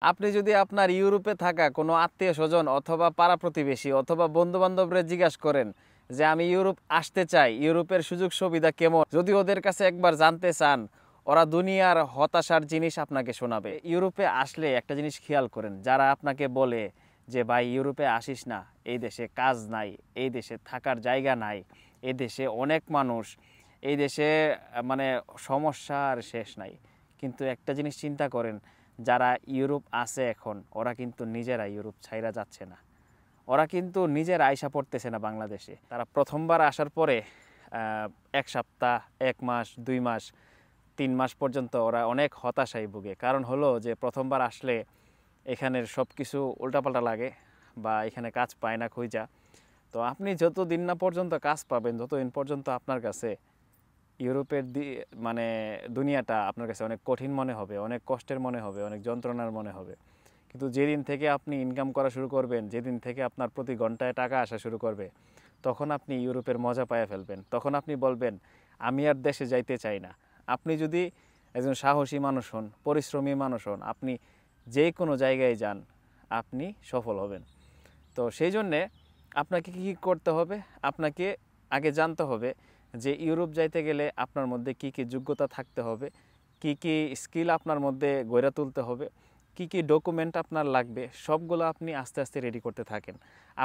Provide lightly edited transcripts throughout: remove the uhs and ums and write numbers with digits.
আপনি যদি আপনার ইউরোপে থাকা কোনো আত্মীয়-স্বজন অথবা পাড়া-প্রতিবেশী অথবা বন্ধু-বান্ধবরে জিজ্ঞাসা করেন যে, "আমি ইউরোপ আসতে চাই, ইউরোপের সুযোগ-সুবিধা কেমন?" যদি ওদের কাছে একবার জানতে চান, ওরা দুনিয়ার হতাশার জিনিস আপনাকে শোনাবে। ইউরোপে আসলে একটা জিনিস খেয়াল করেন, যারা আপনাকে বলে যে, "ভাই ইউরোপে আসিস না, এই দেশে কাজ নাই, এই দেশে থাকার জায়গা নাই, এই দেশে অনেক মানুষ, এই দেশে মানে সমস্যার শেষ নাই।" কিন্তু একটা জিনিস চিন্তা করেন, যারা ইউরোপ আছে এখন ওরা কিন্তু নিজেরা ইউরোপ ছাইরা যাচ্ছে না, ওরা কিন্তু নিজের আইসা পড়তেছে না বাংলাদেশে। তারা প্রথমবার আসার পরে 1 সপ্তাহ, 1 মাস, 2 মাস, 3 মাস পর্যন্ত ওরা অনেক হতাশায় ভুগে। কারণ হলো যে প্রথমবার আসলে এখানের সব কিছু উল্টাপাল্টা লাগে বা এখানে কাজ পায় না খুঁজা। তো আপনি যতদিন না পর্যন্ত কাজ পাবেন ততদিন পর্যন্ত আপনার কাছে ইউরোপের মানে দুনিয়াটা আপনার কাছে অনেক কঠিন মনে হবে, অনেক কষ্টের মনে হবে, অনেক যন্ত্রণার মনে হবে। কিন্তু যেদিন থেকে আপনি ইনকাম করা শুরু করবেন, যেদিন থেকে আপনার প্রতি ঘন্টায় টাকা আসা শুরু করবে, তখন আপনি ইউরোপের মজা পাইয়া ফেলবেন। তখন আপনি বলবেন, আমি আর দেশে যাইতে চাই না। আপনি যদি একজন সাহসী মানুষ হন, পরিশ্রমী মানুষ হন, আপনি যে কোনো জায়গায় যান, আপনি সফল হবেন। তো সেই জন্যে আপনাকে কী করতে হবে? আপনাকে আগে জানতে হবে যে ইউরোপ যাইতে গেলে আপনার মধ্যে কী কী যোগ্যতা থাকতে হবে, কী কী স্কিল আপনার মধ্যে গড়ে তুলতে হবে, কী কী ডকুমেন্ট আপনার লাগবে, সবগুলো আপনি আস্তে আস্তে রেডি করতে থাকেন।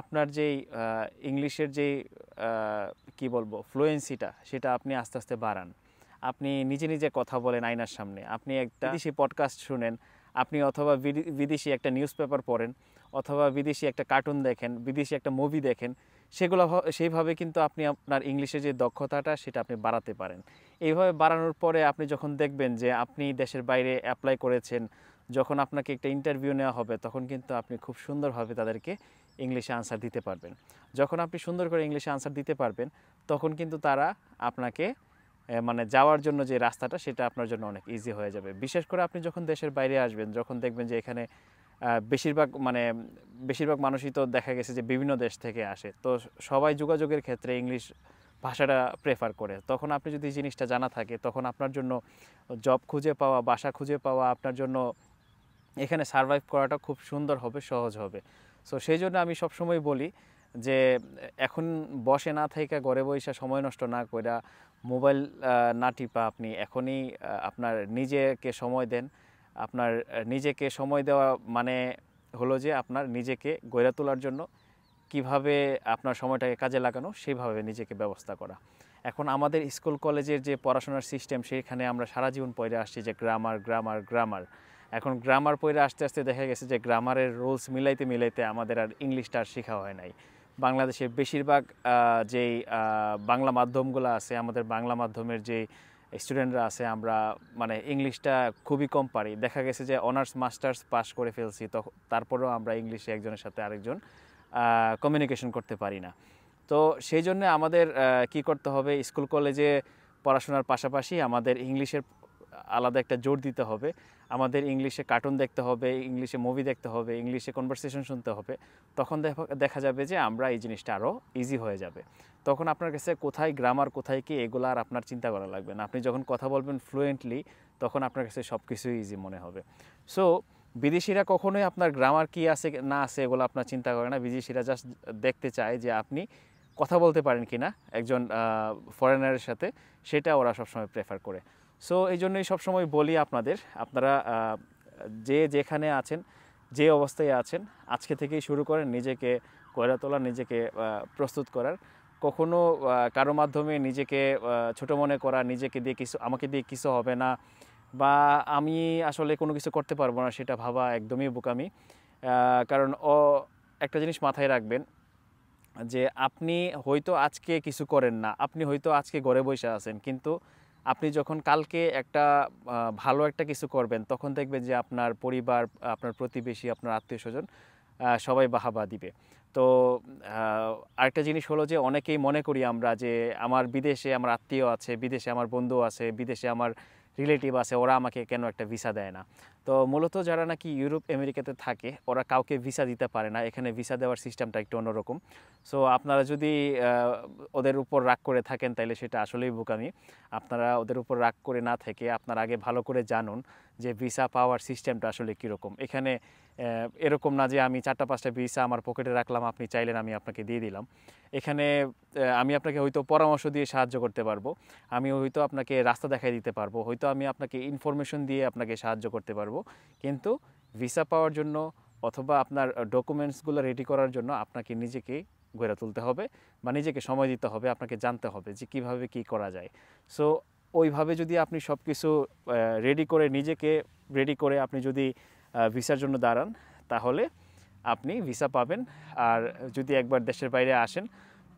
আপনার যেই ইংলিশের যেই কী বলবো ফ্লুয়েন্সিটা, সেটা আপনি আস্তে আস্তে বাড়ান। আপনি নিজে নিজে কথা বলেন আয়নার সামনে, আপনি একটা বিদেশি পডকাস্ট শুনেন, আপনি অথবা বিদেশি একটা নিউজ পেপার পড়েন, অথবা বিদেশি একটা কার্টুন দেখেন, বিদেশি একটা মুভি দেখেন, সেগুলো সেইভাবে কিন্তু আপনি আপনার ইংলিশের যে দক্ষতাটা সেটা আপনি বাড়াতে পারেন। এইভাবে বাড়ানোর পরে আপনি যখন দেখবেন যে আপনি দেশের বাইরে অ্যাপ্লাই করেছেন, যখন আপনাকে একটা ইন্টারভিউ নেওয়া হবে তখন কিন্তু আপনি খুব সুন্দরভাবে তাদেরকে ইংলিশে আনসার দিতে পারবেন। যখন আপনি সুন্দর করে ইংলিশে আনসার দিতে পারবেন তখন কিন্তু তারা আপনাকে মানে যাওয়ার জন্য যে রাস্তাটা সেটা আপনার জন্য অনেক ইজি হয়ে যাবে। বিশেষ করে আপনি যখন দেশের বাইরে আসবেন, যখন দেখবেন যে এখানে বেশিরভাগ মানুষই তো দেখা গেছে যে বিভিন্ন দেশ থেকে আসে, তো সবাই যোগাযোগের ক্ষেত্রে ইংলিশ ভাষাটা প্রেফার করে। তখন আপনি যদি এই জিনিসটা জানা থাকে তখন আপনার জন্য জব খুঁজে পাওয়া, বাসা খুঁজে পাওয়া, আপনার জন্য এখানে সারভাইভ করাটা খুব সুন্দর হবে, সহজ হবে। সো সেই জন্য আমি সবসময় বলি যে এখন বসে না থাইকা ঘরে বইসা সময় নষ্ট না কইরা মোবাইল না টিপা আপনি এখনই আপনার নিজেকে সময় দেন। আপনার নিজেকে সময় দেওয়া মানে হলো যে আপনার নিজেকে গড়ে তোলার জন্য কিভাবে আপনার সময়টাকে কাজে লাগানো সেইভাবে নিজেকে ব্যবস্থা করা। এখন আমাদের স্কুল কলেজের যে পড়াশোনার সিস্টেম, সেখানে আমরা সারা জীবন পড়ে আসছি যে গ্রামার গ্রামার গ্রামার। এখন গ্রামার পড়ে আস্তে আস্তে দেখা গেছে যে গ্রামারের রুলস মিলাইতে মিলাইতে আমাদের আর ইংলিশটা আর শেখা হয় নাই। বাংলাদেশের বেশিরভাগ যেই বাংলা মাধ্যমগুলো আছে, আমাদের বাংলা মাধ্যমের যেই স্টুডেন্টরা আছে, আমরা মানে ইংলিশটা খুবই কম পারি। দেখা গেছে যে অনার্স মাস্টার্স পাস করে ফেলছি, তারপরেও আমরা ইংলিশে একজনের সাথে আরেকজন কমিউনিকেশন করতে পারি না। তো সেই জন্য আমাদের কি করতে হবে, স্কুল কলেজে পড়াশোনার পাশাপাশি আমাদের ইংলিশের আলাদা একটা জোর দিতে হবে। আমাদের ইংলিশে কার্টুন দেখতে হবে, ইংলিশে মুভি দেখতে হবে, ইংলিশে কনভারসেশন শুনতে হবে। তখন দেখা যাবে যে আমরা এই জিনিসটা আরও ইজি হয়ে যাবে। তখন আপনার কাছে কোথায় গ্রামার, কোথায় কি, এগুলো আর আপনার চিন্তা করা লাগবে না। আপনি যখন কথা বলবেন ফ্লুয়েন্টলি, তখন আপনার কাছে সব কিছুই ইজি মনে হবে। সো বিদেশিরা কখনোই আপনার গ্রামার কি আছে না আছে এগুলো আপনার চিন্তা করে না। বিদেশিরা জাস্ট দেখতে চায় যে আপনি কথা বলতে পারেন কিনা একজন ফরেনারের সাথে, সেটা ওরা সবসময় প্রেফার করে। সো এই জন্যই সবসময় বলি আপনারা যে যেখানে আছেন, যে অবস্থায় আছেন, আজকে থেকেই শুরু করেন নিজেকে গড়ে তোলা, নিজেকে প্রস্তুত করার। কখনো কারো মাধ্যমে নিজেকে ছোট মনে করা, নিজেকে দিয়ে কিছু, আমাকে দিয়ে কিছু হবে না, বা আমি আসলে কোনো কিছু করতে পারবো না, সেটা ভাবা একদমই বোকামি। কারণ একটা জিনিস মাথায় রাখবেন যে আপনি হয়তো আজকে কিছু করেন না, আপনি হয়তো আজকে ঘরে বসে আছেন, কিন্তু আপনি যখন কালকে একটা ভালো একটা কিছু করবেন তখন দেখবেন যে আপনার পরিবার, আপনার প্রতিবেশী, আপনার আত্মীয়স্বজন সবাই বাহাবা দিবে। তো আরেকটা জিনিস হলো যে অনেকেই মনে করি আমরা যে আমার বিদেশে আমার আত্মীয় আছে, বিদেশে আমার বন্ধু আছে, বিদেশে আমার রিলেটিভ আছে, ওরা আমাকে কেন একটা ভিসা দেয় না। তো মূলত যারা নাকি ইউরোপ আমেরিকাতে থাকে ওরা কাউকে ভিসা দিতে পারে না, এখানে ভিসা দেওয়ার সিস্টেমটা একটু অন্যরকম। সো আপনারা যদি ওদের উপর রাগ করে থাকেন তাহলে সেটা আসলেই বোকামি। আপনারা ওদের উপর রাগ করে না থেকে আপনারা আগে ভালো করে জানুন যে ভিসা পাওয়ার সিস্টেমটা আসলে কীরকম। এখানে এরকম না যে আমি 4টা 5টা ভিসা আমার পকেটে রাখলাম, আপনি চাইলেন আমি আপনাকে দিয়ে দিলাম। এখানে আমি আপনাকে হয়তো পরামর্শ দিয়ে সাহায্য করতে পারবো, আমি হয়তো আপনাকে রাস্তা দেখাই দিতে পারবো, হয়তো আমি আপনাকে ইনফরমেশন দিয়ে আপনাকে সাহায্য করতে পারবো, কিন্তু ভিসা পাওয়ার জন্য অথবা আপনার ডকুমেন্টসগুলো রেডি করার জন্য আপনাকে নিজেকেই গড়ে তুলতে হবে বা নিজেকে সময় দিতে হবে, আপনাকে জানতে হবে যে কীভাবে কী করা যায়। সো ওইভাবে যদি আপনি সব কিছু রেডি করে নিজেকে রেডি করে আপনি যদি ভিসার জন্য দাঁড়ান তাহলে আপনি ভিসা পাবেন। আর যদি একবার দেশের বাইরে আসেন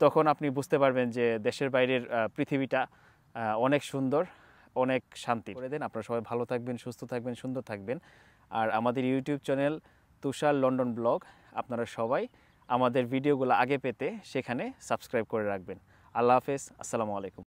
তখন আপনি বুঝতে পারবেন যে দেশের বাইরের পৃথিবীটা অনেক সুন্দর, অনেক শান্তি। করে দেন, আপনারা সবাই ভালো থাকবেন, সুস্থ থাকবেন, সুন্দর থাকবেন। আর আমাদের ইউটিউব চ্যানেল তুষার লন্ডন ব্লগ আপনারা সবাই আমাদের ভিডিওগুলো আগে পেতে সেখানে সাবস্ক্রাইব করে রাখবেন। আল্লাহ হাফেজ, আসসালামু আলাইকুম।